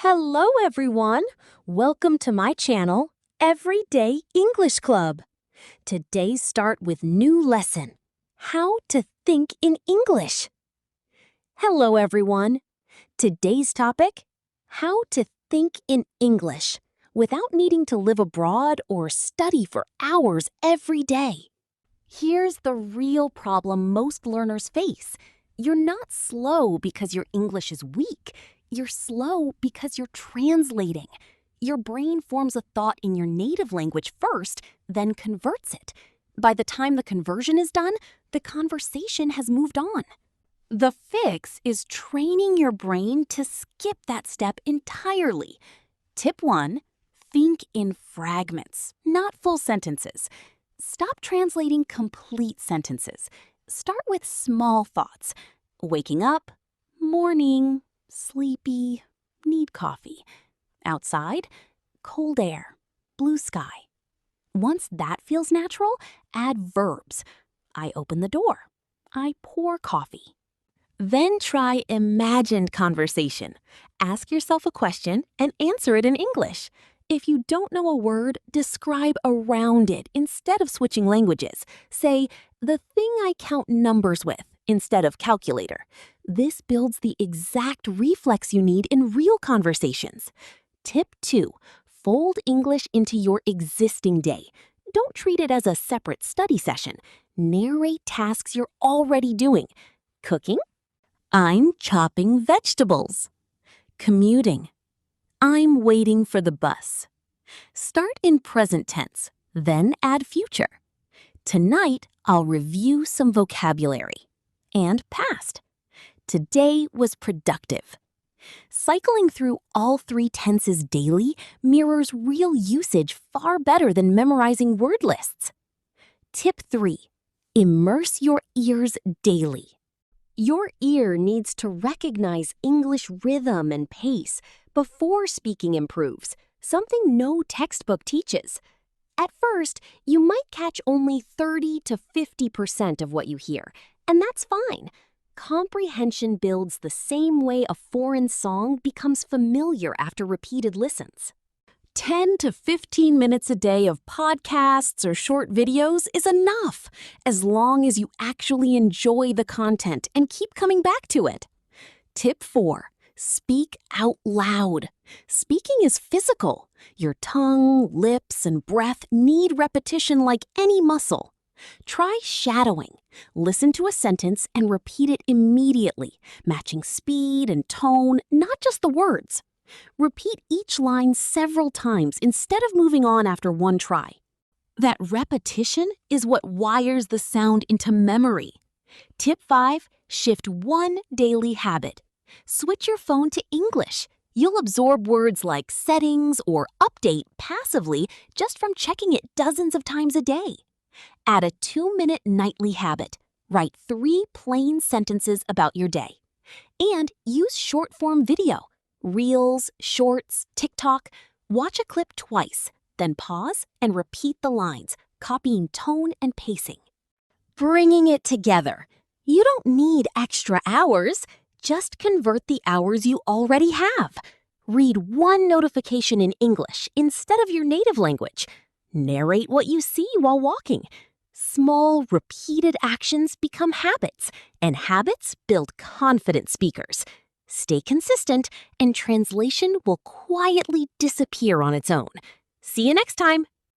Hello, everyone. Welcome to my channel, Everyday English Club. Today's start with new lesson, How to Think in English. Hello, everyone. Today's topic, How to Think in English without needing to live abroad or study for hours every day. Here's the real problem most learners face. You're not slow because your English is weak. You're slow because you're translating. Your brain forms a thought in your native language first, then converts it. By the time the conversion is done, the conversation has moved on. The fix is training your brain to skip that step entirely. Tip 1, think in fragments, not full sentences. Stop translating complete sentences. Start with small thoughts. Waking up, morning, sleepy, need coffee. Outside, cold air, blue sky. Once that feels natural, add verbs. I open the door. I pour coffee. Then try imagined conversation. Ask yourself a question and answer it in English. If you don't know a word, describe around it instead of switching languages. Say, the thing I count numbers with, instead of calculator. This builds the exact reflex you need in real conversations. Tip 2, fold English into your existing day. Don't treat it as a separate study session. Narrate tasks you're already doing. Cooking? I'm chopping vegetables. Commuting? I'm waiting for the bus. Start in present tense, then add future. Tonight, I'll review some vocabulary. And past. Today was productive. Cycling through all three tenses daily mirrors real usage far better than memorizing word lists. Tip 3, immerse your ears daily. Your ear needs to recognize English rhythm and pace before speaking improves, something no textbook teaches. At first, you might catch only 30 to 50% of what you hear, and that's fine. Comprehension builds the same way a foreign song becomes familiar after repeated listens. 10 to 15 minutes a day of podcasts or short videos is enough, as long as you actually enjoy the content and keep coming back to it. Tip 4, speak out loud. Speaking is physical. Your tongue, lips, and breath need repetition like any muscle. Try shadowing. Listen to a sentence and repeat it immediately, matching speed and tone, not just the words. Repeat each line several times instead of moving on after one try. That repetition is what wires the sound into memory. Tip 5, shift one daily habit. Switch your phone to English. You'll absorb words like settings or update passively just from checking it dozens of times a day. Add a 2-minute nightly habit. Write 3 plain sentences about your day. And use short-form video. Reels, shorts, TikTok. Watch a clip twice, then pause and repeat the lines, copying tone and pacing. Bringing it together. You don't need extra hours. Just convert the hours you already have. Read one notification in English instead of your native language. Narrate what you see while walking. Small, repeated actions become habits, and habits build confident speakers. Stay consistent, and translation will quietly disappear on its own. See you next time.